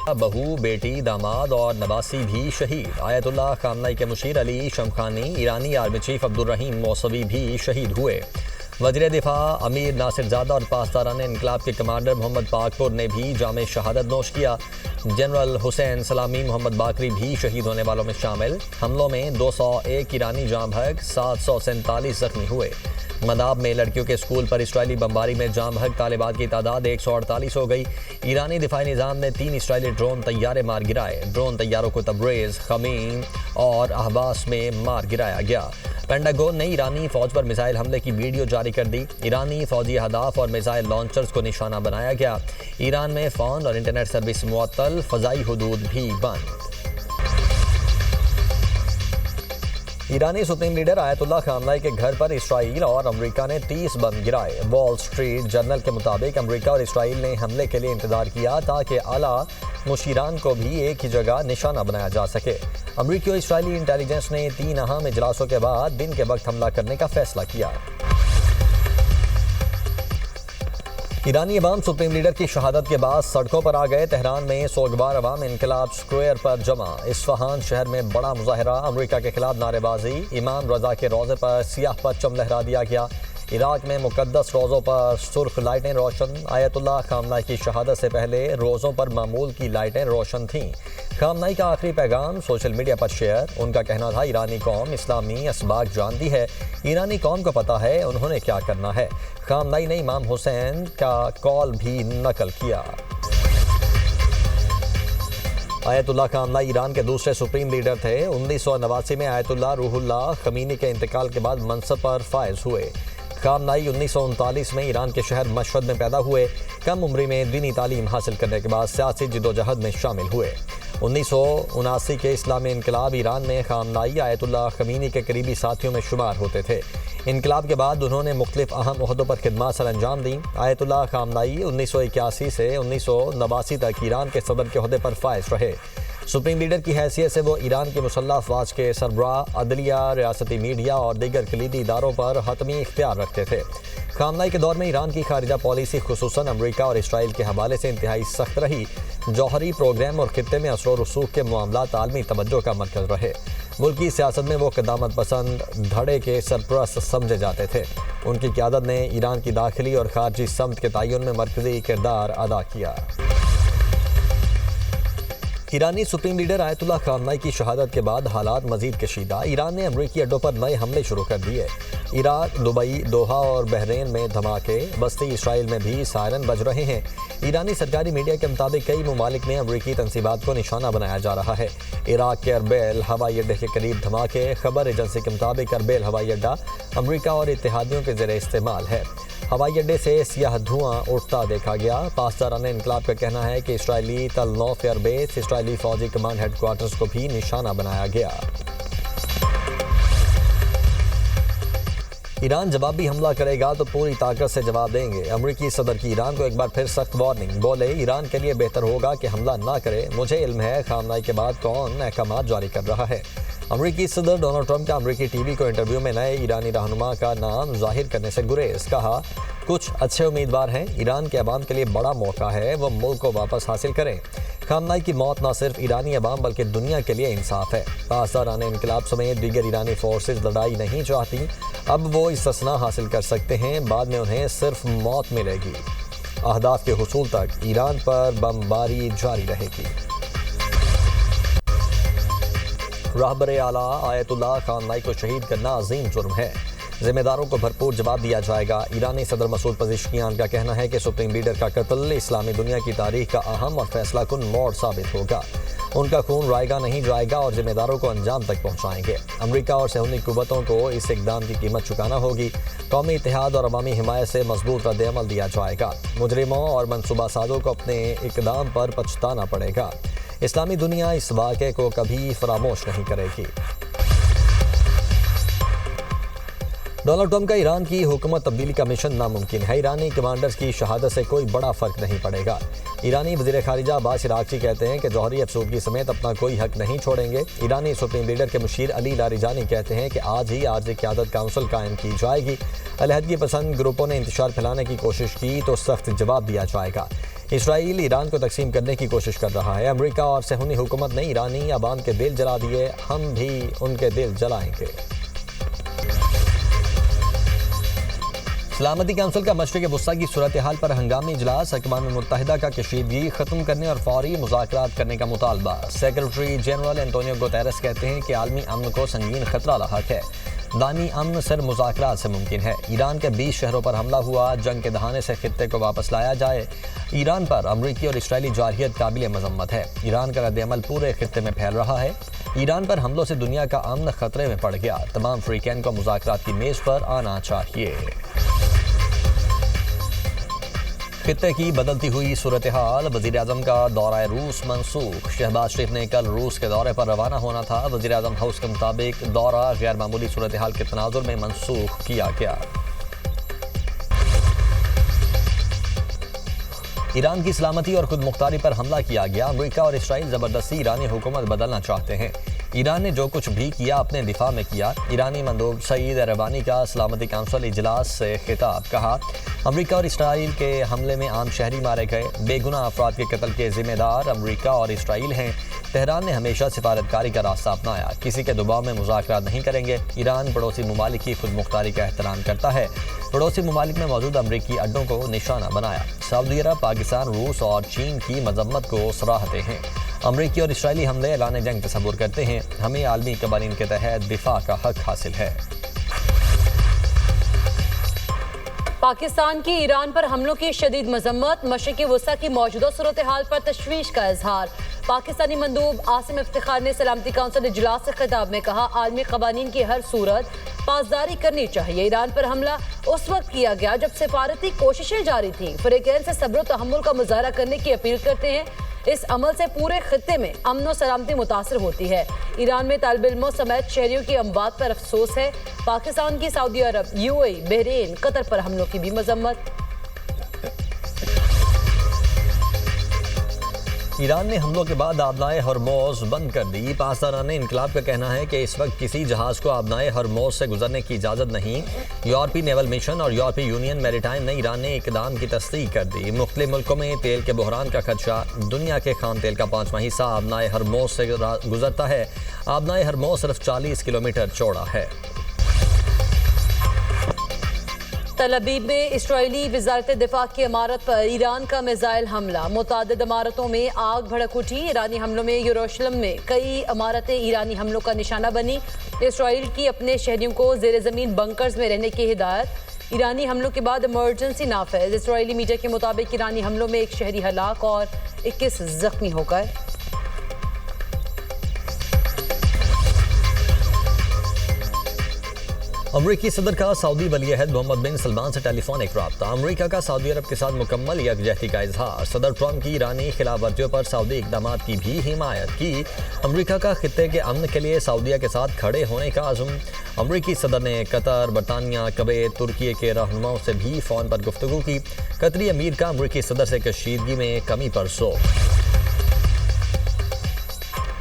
बहू, बेटी, दामाद और नवासी भी शहीद। आयतुल्लाह खामनाई के मुशीर अली शमखानी, ईरानी आर्मी चीफ अब्दुल रहीम मौसवी भी शहीद हुए। वज़ीर दिफा अमीर नासिरजादा और पासदारान इनकलाब के कमांडर मोहम्मद पाकपुर ने भी जाम शहादत नोश किया। जनरल हुसैन सलामी मोहम्मद बाकरी भी शहीद होने वालों में शामिल। हमलों में 201 ईरानी जाँ बहक, 747 जख्मी हुए। मदाब में लड़कियों के स्कूल पर इसराइली बमबारी में जाँ बहक तालिबात की तादाद 148 हो गई। ईरानी दिफाई निज़ाम ने 3 इसराइली ड्रोन तैयारे मार गिराए। ड्रोन तैयारों को तब्रेज़, खमीम और अहबास में मार गिराया गया। पेंटागन ने ईरानी फौज पर मिसाइल हमले की वीडियो जारी कर दी। ईरानी फौजी अहदाफ और मिसाइल लॉन्चर्स को निशाना बनाया गया। ईरान में फ़ोन और इंटरनेट सर्विस मुअत्तल, फ़ज़ाई हुदूद भी बंद। ईरानी सुप्रीम लीडर आयतुल्लाह खामनाई के घर पर इसराइल और अमेरिका ने 30 बम गिराए। वॉल स्ट्रीट जर्नल के मुताबिक अमेरिका और इसराइल ने हमले के लिए इंतजार किया ताकि आला मुशीरान को भी एक ही जगह निशाना बनाया जा सके। अमेरिकी और इसराइली इंटेलिजेंस ने 3 अहम इजलासों के बाद दिन के वक्त हमला करने का फैसला किया। ईरानी अवाम सुप्रीम लीडर की शहादत के बाद सड़कों पर आ गए। तेहरान में सोगवार अवाम इनकलाब स्क्वायर पर जमा। इस्फहान शहर में बड़ा मुजाहरा, अमेरिका के खिलाफ नारेबाजी। इमाम रजा के रोज़े पर सियाह परचम लहरा दिया गया। इराक में मुकद्दस रोज़ों पर सुर्ख लाइटें रोशन। आयतुल्लाह खामनाई की शहादत से पहले रोज़ों पर मामूल की लाइटें रोशन थीं। खामनाई का आखिरी पैगाम सोशल मीडिया पर शेयर। उनका कहना था, ईरानी कौम इस्लामी असबाक जानती है, ईरानी कौम को पता है उन्होंने क्या करना है। खामनाई ने इमाम हुसैन का कॉल भी नकल किया। आयतुल्लाह खामनाई ईरान के दूसरे सुप्रीम लीडर थे। 1989 में आयतुल्लाह रूहुल्लाह खमीनी के इंतकाल के बाद मनसब पर फायज हुए। खामनाई 1939 में ईरान के शहर मशहद में पैदा हुए। कम उम्र में दीनी तालीम हासिल करने के बाद सियासी जिदोजहद में शामिल हुए। 1979 के इस्लामी इनकलाब ईरान में खामनाई आयतुल्लाह खमीनी के करीबी साथियों में शुमार होते थे। इनकलाब के बाद उन्होंने मुख्तलिफ अहम ओहदों पर खिदमत सर अंजाम दी। आयतुल्लाह खामनाई 1981 से 1989 तक ईरान के सदर के ओहदे पर फायज रहे। सुप्रीम लीडर की हैसियत से वो ईरान की मुसल्लह अफवाज के सरबराह, अदलिया, रियासती मीडिया और दीगर कलीदी इदारों पर हतमी इख्तियार रखते थे। खामनाई के दौर में ईरान की खारिजा पॉलिसी खुसूसन अमेरिका और इसराइल के हवाले से इंतहाई सख्त रही। जौहरी प्रोग्राम और खित्ते में असर रसूख के मामलात आलमी तवज्जो का मरकज रहे। मुल्की सियासत में वो क़दामत पसंद धड़े के सरपरस्त समझे जाते थे। उनकी क़यादत ने ईरान की दाखिली और खारजी समत के तयन में मरकज़ी किरदार अदा किया। ईरानी सुप्रीम लीडर आयतुल्लाह खामनाई की शहादत के बाद हालात मजीद कशीदा। ईरान ने अमरीकी अड्डों पर नए हमले शुरू कर दिए। इराक, दुबई, दोहा और बहरीन में धमाके। बस्ती इसराइल में भी सायरन बज रहे हैं। ईरानी सरकारी मीडिया के मुताबिक कई ममालिक में अमरीकी तंसीबात को निशाना बनाया जा रहा है। इराक के अरबेल हवाई अड्डे के करीब धमाके। खबर एजेंसी के मुताबिक अरबेल हवाई अड्डा अमरीका और इत्तेहादियों के ज़ेरे इस्तेमाल है। हवाई अड्डे से सियाह धुआं उठता देखा गया। पासदारान इनकलाब का कहना है कि इसराइली तलनौफ एयरबेस, इसराइली फौजी कमांड हेडक्वार्टर्स को भी निशाना बनाया गया। ईरान जवाबी हमला करेगा तो पूरी ताकत से जवाब देंगे। अमरीकी सदर की ईरान को एक बार फिर सख्त वार्निंग। बोले, ईरान के लिए बेहतर होगा कि हमला ना करे। मुझे इल्म है खामनाई के बाद कौन अहकामात जारी कर रहा है। अमरीकी सदर डोनाल्ड ट्रंप का अमरीकी टीवी को इंटरव्यू में नए ईरानी रहनुमा का नाम जाहिर करने से गुरेज। कहा, कुछ अच्छे उम्मीदवार हैं। ईरान के अवाम के लिए बड़ा मौका है, वो मुल्क को वापस हासिल करें। खामनाई की मौत न सिर्फ ईरानी अवाम बल्कि दुनिया के लिए इंसाफ है। पासदारान इनकलाब समेत दीगर ईरानी फोर्सेज लड़ाई नहीं चाहती। अब वो इस्तिस्ना हासिल कर सकते हैं, बाद में उन्हें सिर्फ मौत मिलेगी। अहदाफ के हुसूल तक ईरान पर बमबारी जारी रहेगी। रहबर आला आयतुल्लाह खामनाई को शहीद करना अजीम जुर्म है। जिम्मेदारों को भरपूर जवाब दिया जाएगा। ईरानी सदर मसूद पज़ेश्कियान का कहना है कि सुप्रीम लीडर का कत्ल इस्लामी दुनिया की तारीख का अहम और फैसला कुन मोड़ साबित होगा। उनका खून रायगा नहीं जाएगा और जिम्मेदारों को अंजाम तक पहुँचाएंगे। अमरीका और सहूनी कुव्वतों को इस इकदाम की कीमत चुकाना होगी। कौमी इत्तेहाद और अवामी हिमायत से मजबूत रद्द-ए-अमल दिया जाएगा। मुजरिमों और मनसूबा साजों को अपने इकदाम पर पछताना पड़ेगा। इस्लामी दुनिया इस वाक़े को कभी फरामोश नहीं करेगी। डोनाल्ड ट्रंप का ईरान की हुकूमत तब्दीली का मिशन नामुमकिन है। ईरानी कमांडर्स की शहादत से कोई बड़ा फ़र्क नहीं पड़ेगा। ईरानी वज़ीर ख़ारिजा अब्बास इराक़ची कहते हैं कि जौहरी अफसूदगी समेत अपना कोई हक नहीं छोड़ेंगे। ईरानी सुप्रीम लीडर के मुशीर अली लारिजानी कहते हैं कि आज ही आर्ज़ी क़यादत काउंसिल कायम की जाएगी। अलहदगी पसंद ग्रुपों ने इंतशार फैलाने की कोशिश की तो सख्त जवाब दिया जाएगा। इसराइल ईरान को तकसीम करने की कोशिश कर रहा है। अमेरिका और सहूनी हुकूमत ने ईरानी अवाम के दिल जला दिए, हम भी उनके दिल जलाएंगे। सलामती काउंसिल का मशरक़ वस्ता की सूरत हाल पर हंगामी इजलास, अक़वाम मुत्तहिदा का कशीदगी ख़त्म करने और फौरी मुज़ाकरात करने का मुतालबा। सेक्रेटरी जनरल एंटोनियो गुतेरेस कहते हैं कि आलमी अमन को संगीन खतरा लाहक है। दामी अमन सिर्फ मुज़ाकरात से मुमकिन है। ईरान के 20 शहरों पर हमला हुआ, जंग के दहाने से खित्ते को वापस लाया जाए। ईरान पर अमरीकी और इसराइली जारहियत काबिल मजम्मत है। ईरान का रद्द-ए-अमल पूरे खित्ते में फैल रहा है। ईरान पर हमलों से दुनिया का अमन खतरे में पड़ गया। तमाम फ्रीकैन को मुज़ाकरात की मेज़ पर आना चाहिए। खित्ते की बदलती हुई सूरत हाल, वज़ीर आज़म का दौरा रूस मनसूख। शहबाज शरीफ ने कल रूस के दौरे पर रवाना होना था। वज़ीर आज़म हाउस के मुताबिक दौरा गैर मामूली सूरत हाल के तनाजुर में मनसूख किया गया। ईरान की सलामती और खुद मुख्तारी पर हमला किया गया। अमेरिका और इसराइल ज़बरदस्ती ईरानी हुकूमत बदलना चाहते हैं। ईरान ने जो कुछ भी किया अपने दिफा में किया। ईरानी मंदूब सईद रवानी का सलामती काउंसिल इजलास से खिताब, कहा अमेरिका और इसराइल के हमले में आम शहरी मारे गए। बेगुनाह अफराद के कत्ल के जिम्मेदार अमेरिका और इसराइल हैं। तेहरान ने हमेशा सिफारतकारी का रास्ता अपनाया, किसी के दबाव में मुज़ाकरात नहीं करेंगे। ईरान पड़ोसी ममालिक की खुद मुख्तारी का एहतराम करता है। पड़ोसी ममालिक में मौजूद अमरीकी अड्डों को निशाना बनाया। सऊदी अरब, पाकिस्तान, रूस और चीन की मजम्मत को सराहते हैं। अमरीकी और इसराइली हमले ऐलान जंग तस्वुर करते हैं। हमें आलमी कवानीन के तहत दिफा का हक हासिल है। पाकिस्तान की ईरान पर हमलों की शदीद मजम्मत, मशरिक़ वस्ता की मौजूदा सूरत हाल पर तशवीश का इजहार। पाकिस्तानी मंदूब आसिम इफ्तिखार ने सलामती काउंसिल इजलास से खिताब में कहा आलमी कवानीन की हर सूरत पासदारी करनी चाहिए। ईरान पर हमला उस वक्त किया गया जब सिफारती कोशिशें जारी थी। फ्रीकैन से सब्र तहम्मुल का मुजाहरा करने की अपील करते हैं। इस अमल से पूरे खित्ते में अमन और सलामती मुतासर होती है। ईरान में तालिब इल्मों समेत शहरियों की अमवात पर अफसोस है। पाकिस्तान की सऊदी अरब, यूएई, बहरीन, कतर पर हमलों की भी मजम्मत। ईरान ने हमलों के बाद आबनाए हरमोज बंद कर दी। पासदाराने इनकलाब का कहना है कि इस वक्त किसी जहाज को आबनाए हरमोज से गुजरने की इजाज़त नहीं। यूरोपीय नेवल मिशन और यूरोपीय यूनियन मैरीटाइम ने ईरान ने इकदाम की तस्दीक कर दी। मुख्तलिफ मुल्कों में तेल के बहरान का खदशा। दुनिया के खाम तेल का 5वां हिस्सा आबनाए हरमोज से गुजरता है। आबनाए हरमोज सिर्फ 40 किलोमीटर चौड़ा है। तल अबीब में इसराइली वज़ारत दिफा की इमारत पर ईरान का मिसाइल हमला। मुतादिद इमारतों में आग भड़क उठी। ईरानी हमलों में यरूशलेम में कई इमारतें ईरानी हमलों का निशाना बनी। इसराइल की अपने शहरियों को ज़ेर ज़मीन बंकर्स में रहने की हिदायत। ईरानी हमलों के बाद इमरजेंसी नाफिज। इसराइली मीडिया के मुताबिक ईरानी हमलों में एक शहरी हलाक और 21 जख्मी हो गए। अमरीकी सदर का सऊदी वली-ए-अहद मोहम्मद बिन सलमान से टेलीफोनिक राब्ता। अमरीका का सऊदी अरब के साथ मुकम्मल यकजहती का इजहार। सदर ट्रंप की ईरानी खिलाफ वर्जियों पर सऊदी इकदाम की भी हिमायत की। अमरीका का खित्ते के अमन के लिए सऊदीया के साथ खड़े होने का अज़्म। अमरीकी सदर ने कतर, बरतानिया, कुवैत, तुर्की के रहनुमाओं से भी फ़ोन पर गुफ्तगू की। कतरी अमीर का अमरीकी सदर से कशीदगी में कमी पर जोर।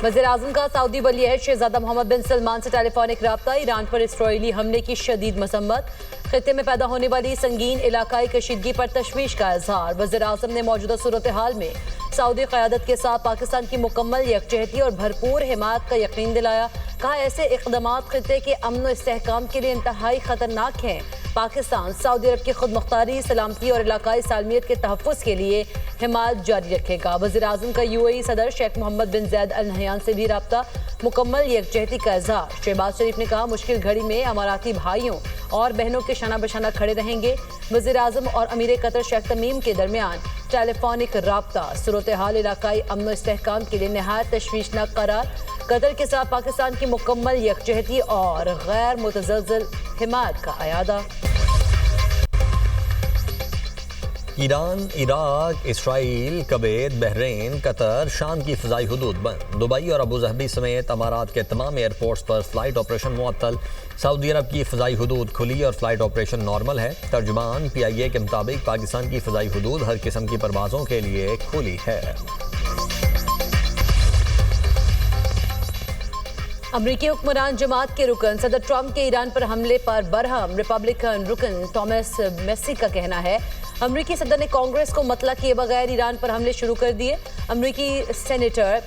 वज़ीर आज़म का सऊदी वली-ए-अहद शहज़ादा मोहम्मद बिन सलमान से टेलीफोनिक राब्ता। ईरान पर इसराइली हमले की शदीद मजम्मत। खित्ते में पैदा होने वाली संगीन इलाकाई कशीदगी पर तशवीश का इजहार। वज़ीर आज़म ने मौजूदा सूरत हाल में सऊदी क़यादत के साथ पाकिस्तान की मुकम्मल यकजहती और भरपूर हिमायत का यकीन दिलाया। कहा ऐसे इक़दामात खित्ते के अमन और इस्तेहकाम के लिए इंतहाई ख़तरनाक हैं। पाकिस्तान सऊदी अरब की खुद मुख्तारी, सलामती और इलाकाई सालमियत के तहफ़्फ़ुज़ के लिए हिमायत जारी रखेगा। वज़ीर आज़म का यूएई सदर शेख मोहम्मद बिन ज़ायद अल नहयान से भी राब्ता। मुकम्मल यकजहती का इज़हार। शहबाज शरीफ ने कहा मुश्किल घड़ी में अमाराती भाइयों और बहनों के शाना बशाना खड़े रहेंगे। वज़ीर आज़म और अमीर कतर शेख तमीम के दरमियान टेलीफोनिक राब्ता। सूरत हाल इलाकाई अमन और इस्तेहकाम के लिए नहायत तशवीशनाक करार। कतर के साथ पाकिस्तान की मुकम्मल यकजहती और गैर मुतज़लज़ल हिमायत का अयादा। Iran, Iraq, Israel, Kuwait, Bahrain, Qatar, शाम की फ़िज़ाई हुदूद बंद। दुबई और अबूज़हबी समेत अमारात के तमाम एयरपोर्ट्स पर फ़्लाइट ऑपरेशन मुअत्तल। सऊदी अरब की फ़िज़ाई हुदूद खुली और फ़्लाइट ऑपरेशन नॉर्मल है। तर्जुमान PIA के मुताबिक पाकिस्तान की फ़िज़ाई हुदूद हर किस्म की परवाज़ों के लिए खुली है। अमरीकी हुक्मरान जमात के रुकन सदर ट्रंप के ईरान पर हमले पर बरहम रिपब्लिकन रुकन थॉमस मेसी का कहना है अमरीकी सदर ने कांग्रेस को मतला किए बगैर ईरान पर हमले शुरू कर दिए। अमरीकी सेनेटर